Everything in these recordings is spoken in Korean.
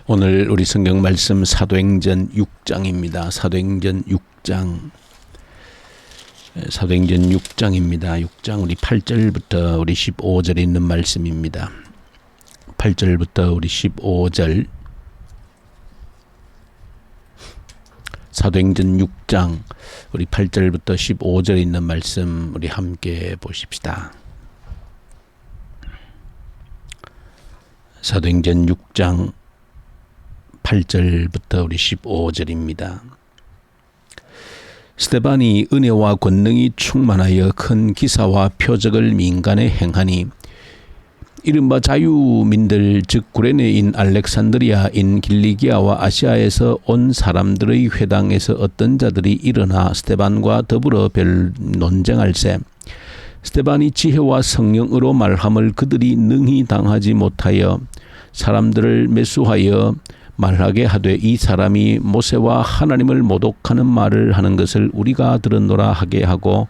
오늘 우리 성경 말씀 사도행전 6장입니다. 사도행전 6장. 사도행전 6장입니다. 6장 우리 8절부터 우리 15절에 있는 말씀입니다. 8절부터 우리 15절. 사도행전 6장 우리 8절부터 15절에 있는 말씀 우리 함께 보십시다. 사도행전 6장 8절부터 우리 15절입니다. 스데반이 은혜와 권능이 충만하여 큰 기사와 표적을 민간에 행하니 이른바 자유민들 즉 구레네인 알렉산드리아인 길리기아와 아시아에서 온 사람들의 회당에서 어떤 자들이 일어나 스데반과 더불어 별 논쟁할세. 스데반이 지혜와 성령으로 말함을 그들이 능히 당하지 못하여 사람들을 매수하여 말하게 하되 이 사람이 모세와 하나님을 모독하는 말을 하는 것을 우리가 들었노라 하게 하고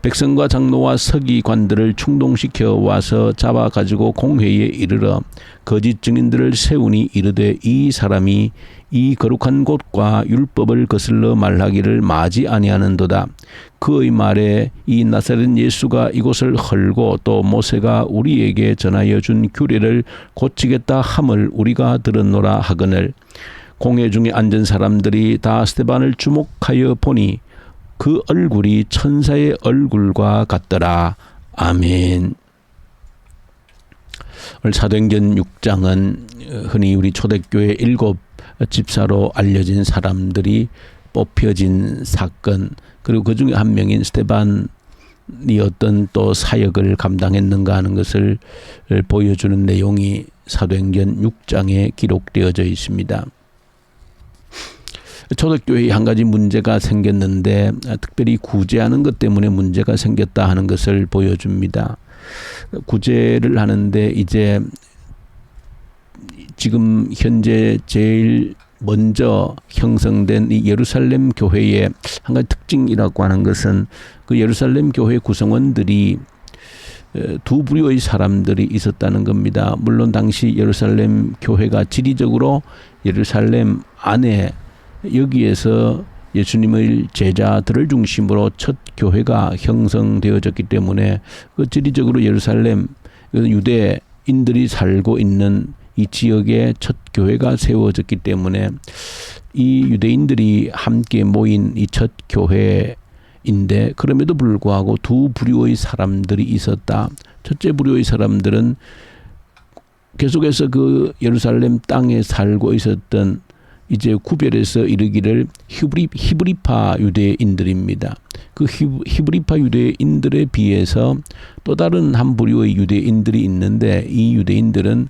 백성과 장로와 서기관들을 충동시켜 와서 잡아가지고 공회에 이르러 거짓 증인들을 세우니 이르되 이 사람이 이 거룩한 곳과 율법을 거슬러 말하기를 마지 아니하는도다. 그의 말에 이 나사렛 예수가 이곳을 헐고 또 모세가 우리에게 전하여 준 규례를 고치겠다 함을 우리가 들었노라 하거늘 공회 중에 앉은 사람들이 다 스데반을 주목하여 보니 그 얼굴이 천사의 얼굴과 같더라. 아멘. 오늘 사도행전 6장은 흔히 우리 초대교회 7 집사로 알려진 사람들이 뽑혀진 사건, 그리고 그 중에 한 명인 스데반이 어떤 또 사역을 감당했는가 하는 것을 보여주는 내용이 사도행전 6장에 기록되어져 있습니다. 초대교회에 한 가지 문제가 생겼는데 특별히 구제하는 것 때문에 문제가 생겼다 하는 것을 보여줍니다. 구제를 하는데 이제 지금 현재 제일 먼저 형성된 이 예루살렘 교회의 한 가지 특징이라고 하는 것은 그 예루살렘 교회 구성원들이 두 부류의 사람들이 있었다는 겁니다. 물론 당시 예루살렘 교회가 지리적으로 예루살렘 안에 여기에서 예수님의 제자들을 중심으로 첫 교회가 형성되어졌기 때문에 그 지리적으로 예루살렘 유대인들이 살고 있는 이 지역에 첫 교회가 세워졌기 때문에 이 유대인들이 함께 모인 이 첫 교회인데 그럼에도 불구하고 두 부류의 사람들이 있었다. 첫째 부류의 사람들은 계속해서 그 예루살렘 땅에 살고 있었던 이제 구별해서 이르기를 히브리파 유대인들입니다. 그 히브리파 유대인들에 비해서 또 다른 한 부류의 유대인들이 있는데 이 유대인들은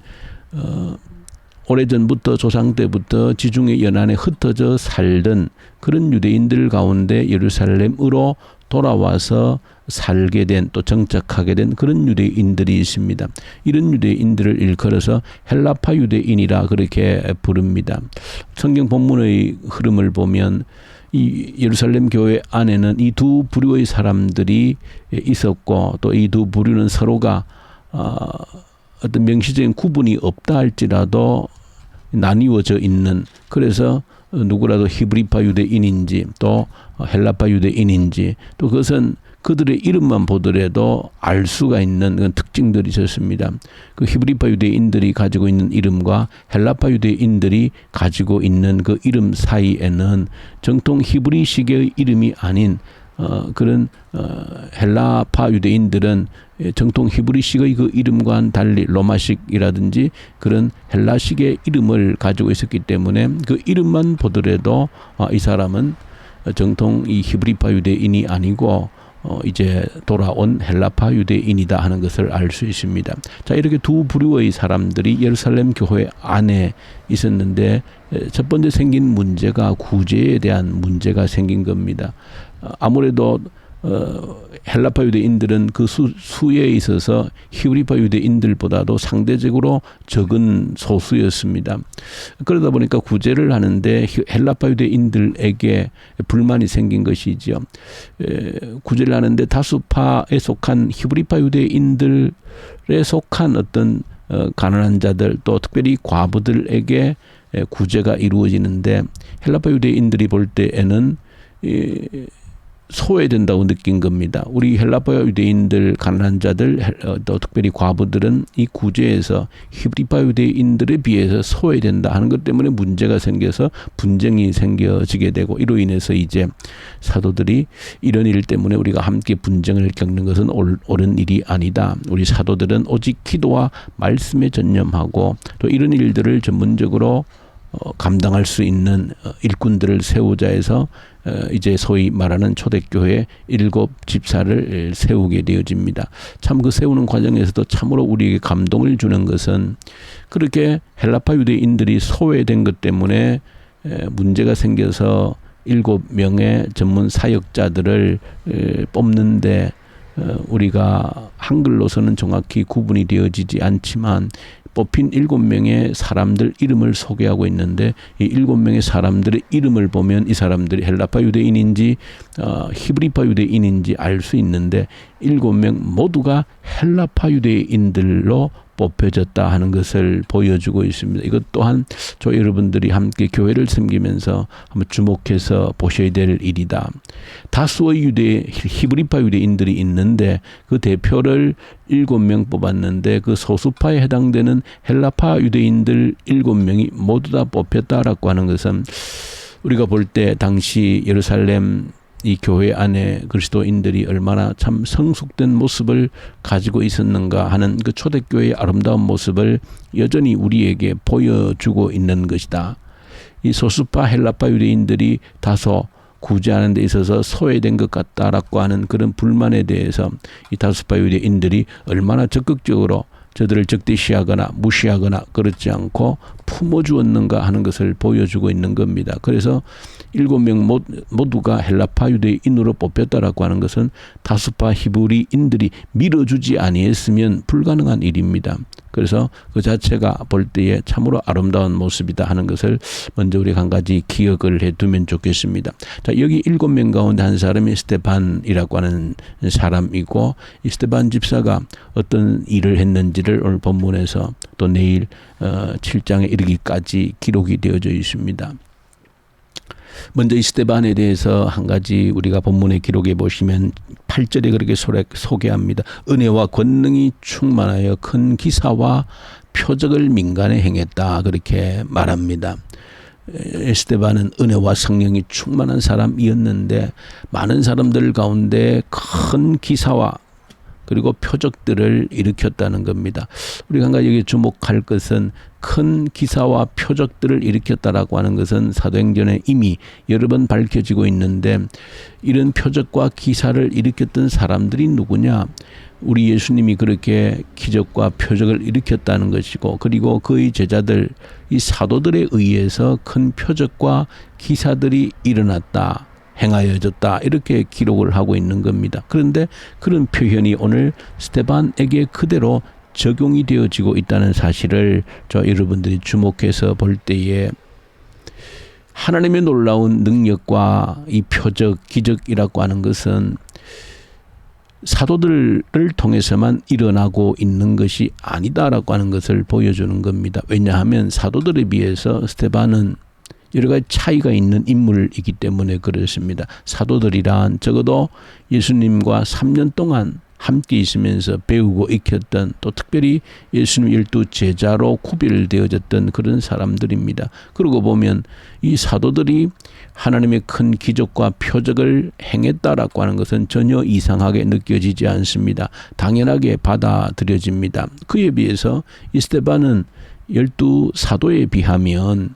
오래전부터 조상 때부터 지중해 연안에 흩어져 살던 그런 유대인들 가운데 예루살렘으로 돌아와서 살게 된 또 정착하게 된 그런 유대인들이 있습니다. 이런 유대인들을 일컬어서 헬라파 유대인이라 그렇게 부릅니다. 성경 본문의 흐름을 보면 이 예루살렘 교회 안에는 이 두 부류의 사람들이 있었고 또 이 두 부류는 서로가 어떤 명시적인 구분이 없다 할지라도 나뉘어져 있는, 그래서 누구라도 히브리파 유대인인지 또 헬라파 유대인인지 또 그것은 그들의 이름만 보더라도 알 수가 있는 그런 특징들이 있었습니다. 그 히브리파 유대인들이 가지고 있는 이름과 헬라파 유대인들이 가지고 있는 그 이름 사이에는 정통 히브리식의 이름이 아닌 그런 헬라파 유대인들은 정통 히브리식의 그 이름과는 달리 로마식이라든지 그런 헬라식의 이름을 가지고 있었기 때문에 그 이름만 보더라도 이 사람은 정통 이 히브리파 유대인이 아니고 이제 돌아온 헬라파 유대인이다 하는 것을 알 수 있습니다. 자, 이렇게 두 부류의 사람들이 예루살렘 교회 안에 있었는데 첫 번째 생긴 문제가 구제에 대한 문제가 생긴 겁니다. 아무래도 헬라파 유대인들은 그 수에 있어서 히브리파 유대인들보다도 상대적으로 적은 소수였습니다. 그러다 보니까 구제를 하는데 헬라파 유대인들에게 불만이 생긴 것이죠. 구제를 하는데 다수파에 속한 히브리파 유대인들에 속한 어떤 가난한 자들 또 특별히 과부들에게 구제가 이루어지는데 헬라파 유대인들이 볼 때에는 소외된다고 느낀 겁니다. 우리 헬라파 유대인들, 가난한 자들, 또 특별히 과부들은 이 구제에서 히브리파 유대인들에 비해서 소외된다 하는 것 때문에 문제가 생겨서 분쟁이 생겨지게 되고, 이로 인해서 이제 사도들이 이런 일 때문에 우리가 함께 분쟁을 겪는 것은 옳은 일이 아니다. 우리 사도들은 오직 기도와 말씀에 전념하고 또 이런 일들을 전문적으로 감당할 수 있는 일꾼들을 세우자 해서 이제 소위 말하는 초대교회 7 집사를 세우게 되어집니다. 참 그 세우는 과정에서도 참으로 우리에게 감동을 주는 것은, 그렇게 헬라파 유대인들이 소외된 것 때문에 문제가 생겨서 7명의 전문 사역자들을 뽑는데 우리가 한글로서는 정확히 구분이 되어지지 않지만 뽑힌 7명의 사람들 이름을 소개하고 있는데, 이 7명의 사람들의 이름을 보면 이 사람들이 헬라파 유대인인지 히브리파 유대인인지 알 수 있는데 7명 모두가 헬라파 유대인들로 뽑혀졌다 하는 것을 보여주고 있습니다. 이것 또한 저 여러분들이 함께 교회를 섬기면서 한번 주목해서 보셔야 될 일이다. 다수의 히브리파 유대인들이 있는데 그 대표를 7명 뽑았는데 그 소수파에 해당되는 헬라파 유대인들 7명이 모두 다 뽑혔다라고 하는 것은, 우리가 볼 때 당시 예루살렘 이 교회 안에 그리스도인들이 얼마나 참 성숙된 모습을 가지고 있었는가 하는 그 초대교회의 아름다운 모습을 여전히 우리에게 보여주고 있는 것이다. 이 소수파 헬라파 유대인들이 다소 구제하는 데 있어서 소외된 것 같다라고 하는 그런 불만에 대해서 이 다수파 유대인들이 얼마나 적극적으로 저들을 적대시하거나 무시하거나 그렇지 않고 품어주었는가 하는 것을 보여주고 있는 겁니다. 그래서 7명 모두가 헬라파 유대인으로 뽑혔다라고 하는 것은 다수파 히브리인들이 밀어주지 아니했으면 불가능한 일입니다. 그래서 그 자체가 볼 때에 참으로 아름다운 모습이다 하는 것을 먼저 우리가 한 가지 기억을 해두면 좋겠습니다. 자, 여기 7명 가운데 한 사람이 스데반이라고 하는 사람이고, 이 스데반 집사가 어떤 일을 했는지를 오늘 본문에서 또 내일 7장에 이르기까지 기록이 되어져 있습니다. 먼저 이 스데반에 대해서 한 가지 우리가 본문에 기록해 보시면 8절에 그렇게 소개합니다. 은혜와 권능이 충만하여 큰 기사와 표적을 민간에 행했다, 그렇게 말합니다. 스데반은 은혜와 성령이 충만한 사람이었는데 많은 사람들 가운데 큰 기사와 그리고 표적들을 일으켰다는 겁니다. 우리가 한 가지 여기 주목할 것은 큰 기사와 표적들을 일으켰다라고 하는 것은 사도행전에 이미 여러 번 밝혀지고 있는데, 이런 표적과 기사를 일으켰던 사람들이 누구냐? 우리 예수님이 그렇게 기적과 표적을 일으켰다는 것이고, 그리고 그의 제자들, 이 사도들에 의해서 큰 표적과 기사들이 일어났다, 행하여졌다, 이렇게 기록을 하고 있는 겁니다. 그런데 그런 표현이 오늘 스데반에게 그대로 적용이 되어지고 있다는 사실을 여러분들이 주목해서 볼 때에, 하나님의 놀라운 능력과 이 표적, 기적이라고 하는 것은 사도들을 통해서만 일어나고 있는 것이 아니다라고 하는 것을 보여주는 겁니다. 왜냐하면 사도들에 비해서 스데반은 여러 가지 차이가 있는 인물이기 때문에 그렇습니다. 사도들이란 적어도 예수님과 3년 동안 함께 있으면서 배우고 익혔던, 또 특별히 예수님 12 제자로 구별되어졌던 그런 사람들입니다. 그러고 보면 이 사도들이 하나님의 큰 기적과 표적을 행했다라고 하는 것은 전혀 이상하게 느껴지지 않습니다. 당연하게 받아들여집니다. 그에 비해서 이 스데반은 12 사도에 비하면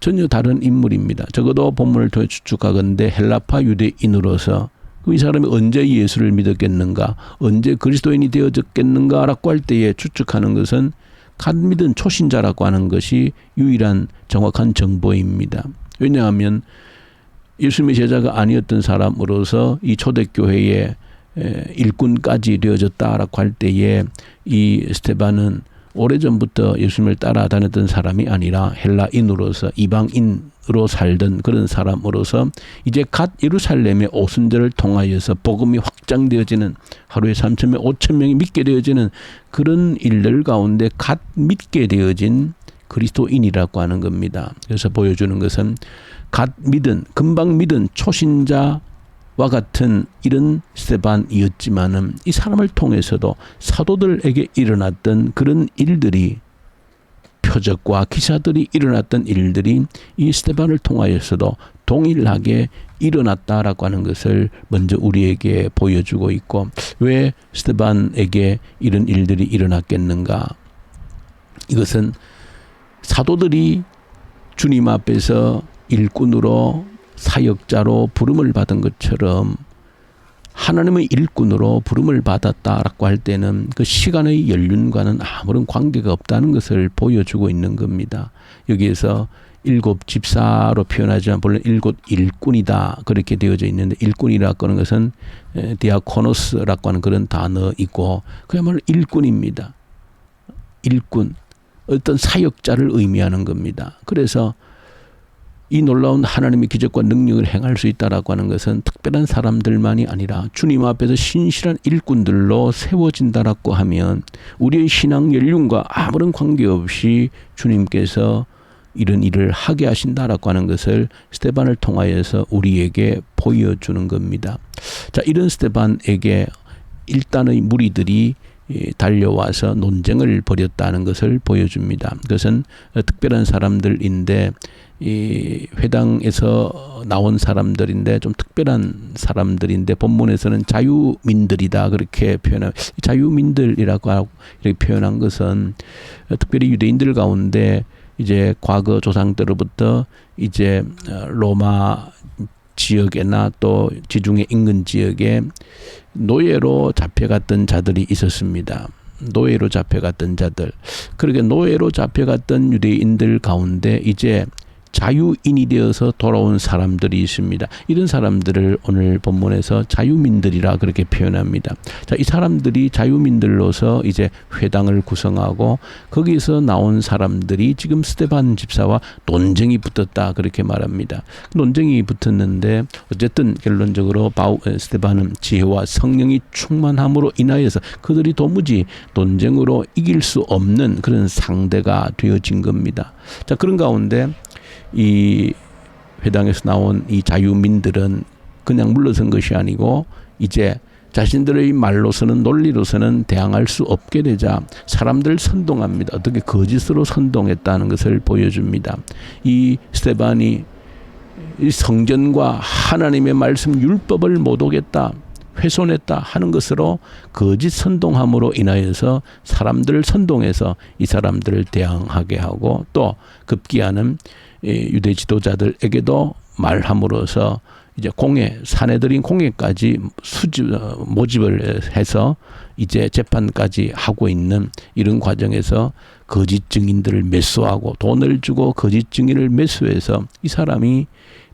전혀 다른 인물입니다. 적어도 본문을 통해 추측하건대 헬라파 유대인으로서 이 사람이 언제 예수를 믿었겠는가, 언제 그리스도인이 되어졌겠는가라고 할 때에 추측하는 것은 갓 믿은 초신자라고 하는 것이 유일한 정확한 정보입니다. 왜냐하면 예수님의 제자가 아니었던 사람으로서 이 초대교회의 일꾼까지 되어졌다라고 할 때에 이 스데반은 오래전부터 예수님을 따라다녔던 사람이 아니라 헬라인으로서 이방인으로 살던 그런 사람으로서 이제 갓 예루살렘의 오순절을 통하여서 복음이 확장되어지는, 하루에 3,000명, 5,000명이 믿게 되어지는 그런 일들 가운데 갓 믿게 되어진 그리스도인이라고 하는 겁니다. 그래서 보여주는 것은 금방 믿은 초신자와 같은 이런 스데반이었지만은 이 사람을 통해서도 사도들에게 일어났던 그런 일들이, 표적과 기사들이 일어났던 일들이 이 스데반을 통하여서도 동일하게 일어났다라고 하는 것을 먼저 우리에게 보여주고 있고, 왜 스데반에게 이런 일들이 일어났겠는가? 이것은 사도들이 주님 앞에서 일꾼으로, 사역자로 부름을 받은 것처럼 하나님의 일꾼으로 부름을 받았다라고 할 때는 그 시간의 연륜과는 아무런 관계가 없다는 것을 보여주고 있는 겁니다. 여기에서 7 집사로 표현하지만 본래 7 일꾼이다 그렇게 되어져 있는데, 일꾼이라고 하는 것은 디아코노스라고 하는 그런 단어이고 그야말로 일꾼입니다. 일꾼, 어떤 사역자를 의미하는 겁니다. 그래서 이 놀라운 하나님의 기적과 능력을 행할 수 있다라고 하는 것은 특별한 사람들만이 아니라 주님 앞에서 신실한 일꾼들로 세워진다라고 하면 우리의 신앙 연륜과 아무런 관계없이 주님께서 이런 일을 하게 하신다라고 하는 것을 스데반을 통하여서 우리에게 보여주는 겁니다. 자, 이런 스데반에게 일단의 무리들이 달려와서 논쟁을 벌였다는 것을 보여줍니다. 그것은 특별한 사람들인데, 이 회당에서 나온 사람들인데 좀 특별한 사람들인데, 본문에서는 자유민들이다 그렇게 표현한, 자유민들이라고 하고 이렇게 표현한 것은 특별히 유대인들 가운데 이제 과거 조상 때로부터 이제 로마 지역에나 또 지중해 인근 지역에 노예로 잡혀갔던 자들이 있었습니다. 노예로 잡혀갔던 자들. 그렇게 노예로 잡혀갔던 유대인들 가운데 이제 자유인이 되어서 돌아온 사람들이 있습니다. 이런 사람들을 오늘 본문에서 자유민들이라 그렇게 표현합니다. 자, 이 사람들이 자유민들로서 이제 회당을 구성하고 거기서 나온 사람들이 지금 스데반 집사와 논쟁이 붙었다 그렇게 말합니다. 논쟁이 붙었는데 어쨌든 결론적으로 스데반은 지혜와 성령이 충만함으로 인하여서 그들이 도무지 논쟁으로 이길 수 없는 그런 상대가 되어진 겁니다. 자, 그런 가운데 이 회당에서 나온 이 자유민들은 그냥 물러선 것이 아니고 이제 자신들의 말로서는, 논리로서는 대항할 수 없게 되자 사람들을 선동합니다. 어떻게 거짓으로 선동했다는 것을 보여줍니다. 이 스데반이 이 성전과 하나님의 말씀 율법을 모독했다, 훼손했다 하는 것으로 거짓 선동함으로 인하여서 사람들을 선동해서 이 사람들을 대항하게 하고, 또 급기야는 유대 지도자들에게도 말함으로써 이제 사내들인 공회까지 모집을 해서 이제 재판까지 하고 있는 이런 과정에서 거짓 증인들을 매수하고 돈을 주고 거짓 증인을 매수해서 이 사람이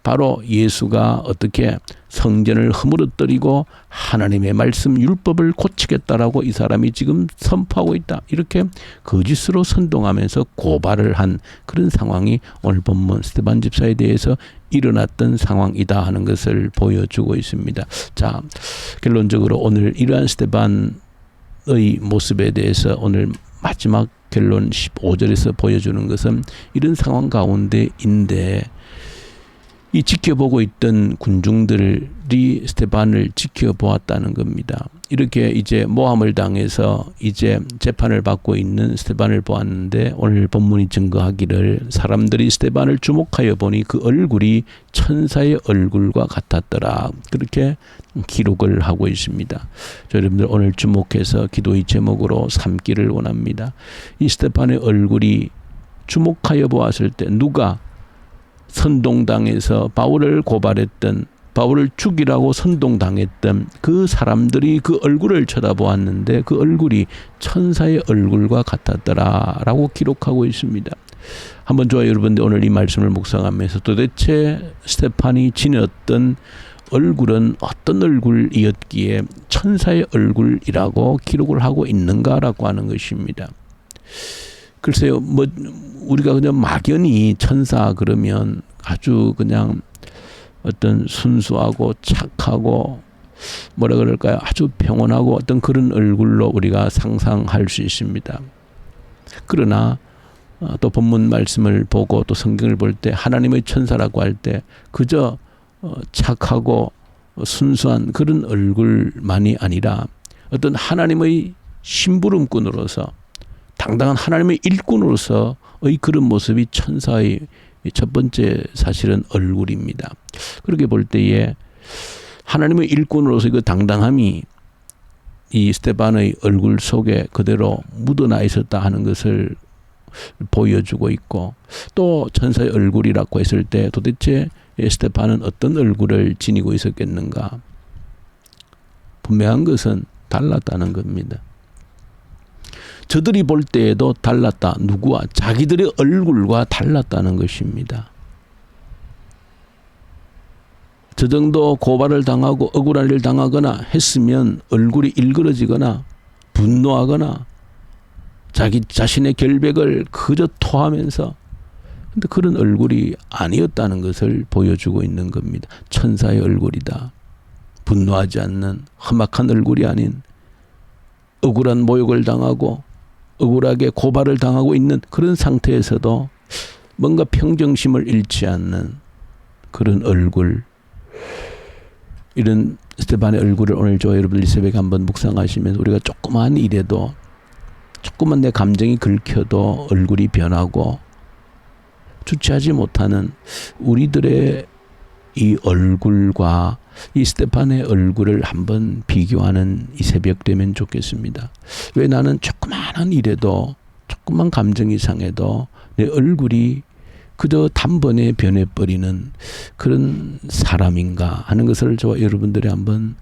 바로 예수가 어떻게 성전을 허물어뜨리고 하나님의 말씀 율법을 고치겠다라고 이 사람이 지금 선포하고 있다, 이렇게 거짓으로 선동하면서 고발을 한 그런 상황이 오늘 본문 스데반 집사에 대해서 일어났던 상황이다 하는 것을 보여주고 있습니다. 자, 결론적으로 오늘 이러한 스데반의 모습에 대해서 오늘 마지막 결론 15절에서 보여주는 것은 이런 상황 가운데인데, 이 지켜보고 있던 군중들이 스데반을 지켜보았다는 겁니다. 이렇게 이제 모함을 당해서 이제 재판을 받고 있는 스데반을 보았는데, 오늘 본문이 증거하기를 사람들이 스데반을 주목하여 보니 그 얼굴이 천사의 얼굴과 같았더라, 그렇게 기록을 하고 있습니다. 여러분들 오늘 주목해서 기도의 제목으로 삼기를 원합니다. 이 스데반의 얼굴이 주목하여 보았을 때 누가 선동당해서 바울을 고발했던, 바울을 죽이라고 선동당했던 그 사람들이 그 얼굴을 쳐다보았는데 그 얼굴이 천사의 얼굴과 같았더라 라고 기록하고 있습니다. 한번 저와 여러분들 오늘 이 말씀을 묵상하면서 도대체 스데반이 지녔던 얼굴은 어떤 얼굴이었기에 천사의 얼굴이라고 기록을 하고 있는가라고 하는 것입니다. 글쎄요, 우리가 그냥 막연히 천사 그러면 아주 그냥 어떤 순수하고 착하고 뭐라 그럴까요? 아주 평온하고 어떤 그런 얼굴로 우리가 상상할 수 있습니다. 그러나 또 본문 말씀을 보고 또 성경을 볼 때 하나님의 천사라고 할 때 그저 착하고 순수한 그런 얼굴만이 아니라 어떤 하나님의 심부름꾼으로서 당당한 하나님의 일꾼으로서의 그런 모습이 천사의 첫 번째 사실은 얼굴입니다. 그렇게 볼 때에 하나님의 일꾼으로서 그 당당함이 이 스데반의 얼굴 속에 그대로 묻어나 있었다 하는 것을 보여주고 있고, 또 천사의 얼굴이라고 했을 때 도대체 스데반은 어떤 얼굴을 지니고 있었겠는가? 분명한 것은 달랐다는 겁니다. 저들이 볼 때에도 달랐다. 누구와? 자기들의 얼굴과 달랐다는 것입니다. 저 정도 고발을 당하고 억울한 일을 당하거나 했으면 얼굴이 일그러지거나 분노하거나 자기 자신의 결백을 그저 토하면서, 근데 그런 얼굴이 아니었다는 것을 보여주고 있는 겁니다. 천사의 얼굴이다. 분노하지 않는 험악한 얼굴이 아닌 억울한 모욕을 당하고 억울하게 고발을 당하고 있는 그런 상태에서도 뭔가 평정심을 잃지 않는 그런 얼굴, 이런 스데반의 얼굴을 오늘 저와 여러분들 이 새벽에 한번 묵상하시면서 우리가 조그만 일에도, 조그만 내 감정이 긁혀도 얼굴이 변하고 주체하지 못하는 우리들의 이 얼굴과 이 스데반의 얼굴을 한번 비교하는 이 새벽 되면 좋겠습니다. 왜 나는 조그마한 일에도, 조그만 감정이 상해도 내 얼굴이 그저 단번에 변해버리는 그런 사람인가 하는 것을 저와 여러분들이 한번,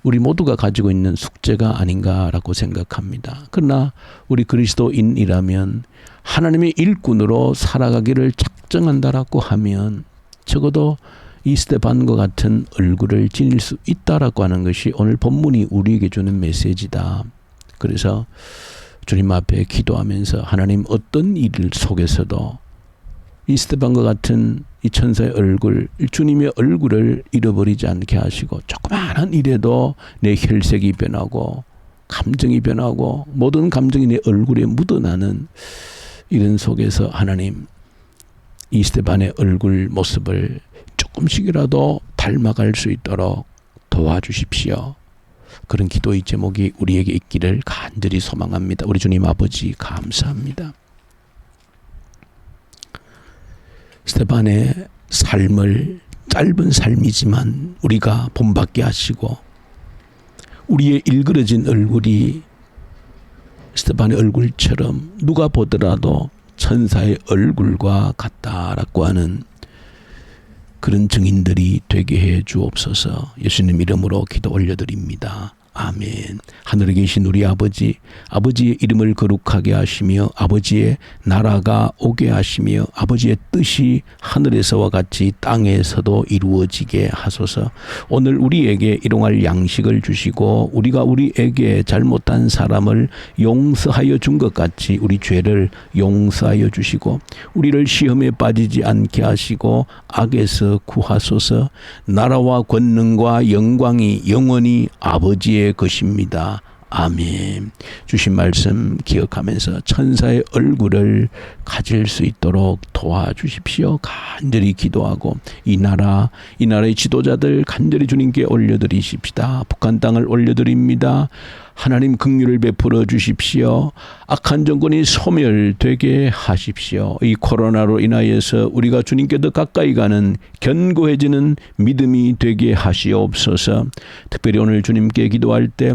우리 모두가 가지고 있는 숙제가 아닌가라고 생각합니다. 그러나 우리 그리스도인이라면 하나님의 일꾼으로 살아가기를 작정한다라고 하면 적어도 이 스데반과 같은 얼굴을 지닐 수 있다라고 하는 것이 오늘 본문이 우리에게 주는 메시지다. 그래서 주님 앞에 기도하면서 하나님, 어떤 일 속에서도 이 스데반과 같은 이 천사의 얼굴, 주님의 얼굴을 잃어버리지 않게 하시고, 조그마한 일에도 내 혈색이 변하고 감정이 변하고 모든 감정이 내 얼굴에 묻어나는 이런 속에서 하나님, 이 스데반의 얼굴 모습을 조금씩이라도 닮아갈 수 있도록 도와주십시오. 그런 기도의 제목이 우리에게 있기를 간절히 소망합니다. 우리 주님 아버지 감사합니다. 스데반의 삶을, 짧은 삶이지만 우리가 본받게 하시고, 우리의 일그러진 얼굴이 스데반의 얼굴처럼 누가 보더라도 천사의 얼굴과 같다라고 하는 그런 증인들이 되게 해 주옵소서. 예수님 이름으로 기도 올려드립니다. 아멘. 하늘에 계신 우리 아버지, 아버지의 이름을 거룩하게 하시며 아버지의 나라가 오게 하시며 아버지의 뜻이 하늘에서와 같이 땅에서도 이루어지게 하소서. 오늘 우리에게 일용할 양식을 주시고 우리가 우리에게 잘못한 사람을 용서하여 준 것 같이 우리 죄를 용서하여 주시고 우리를 시험에 빠지지 않게 하시고 악에서 구하소서. 나라와 권능과 영광이 영원히 아버지의 것입니다. 아멘. 주신 말씀 기억하면서 천사의 얼굴을 가질 수 있도록 도와주십시오. 간절히 기도하고 이 나라의 지도자들 간절히 주님께 올려드리십시다. 북한 땅을 올려드립니다. 하나님 긍휼을 베풀어 주십시오. 악한 정권이 소멸되게 하십시오. 이 코로나로 인하여서 우리가 주님께 더 가까이 가는 견고해지는 믿음이 되게 하시옵소서. 특별히 오늘 주님께 기도할 때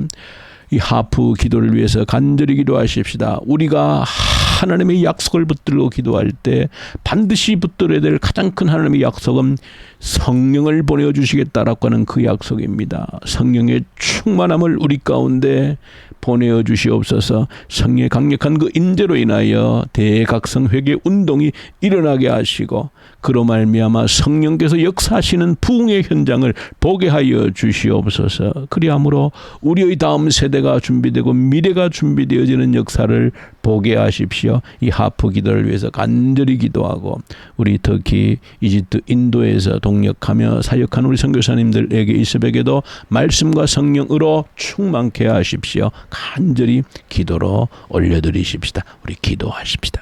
이 하프 기도를 위해서 간절히 기도하십시다. 우리가 하나님의 약속을 붙들고 기도할 때 반드시 붙들어야 될 가장 큰 하나님의 약속은 성령을 보내주시겠다라고 하는 그 약속입니다. 성령의 충만함을 우리 가운데 보내어 주시옵소서. 성령의 강력한 그 인재로 인하여 대각성 회개 운동이 일어나게 하시고 그로 말미암아 성령께서 역사하시는 부흥의 현장을 보게 하여 주시옵소서. 그리함으로 우리의 다음 세대가 준비되고 미래가 준비되어지는 역사를 보게 하십시오. 이 하프 기도를 위해서 간절히 기도하고 우리 터키, 이집트, 인도에서 동역하며 사역하는 우리 선교사님들에게 이 새벽에도 말씀과 성령으로 충만케 하십시오. 간절히 기도로 올려드리십시다. 우리 기도하십시다.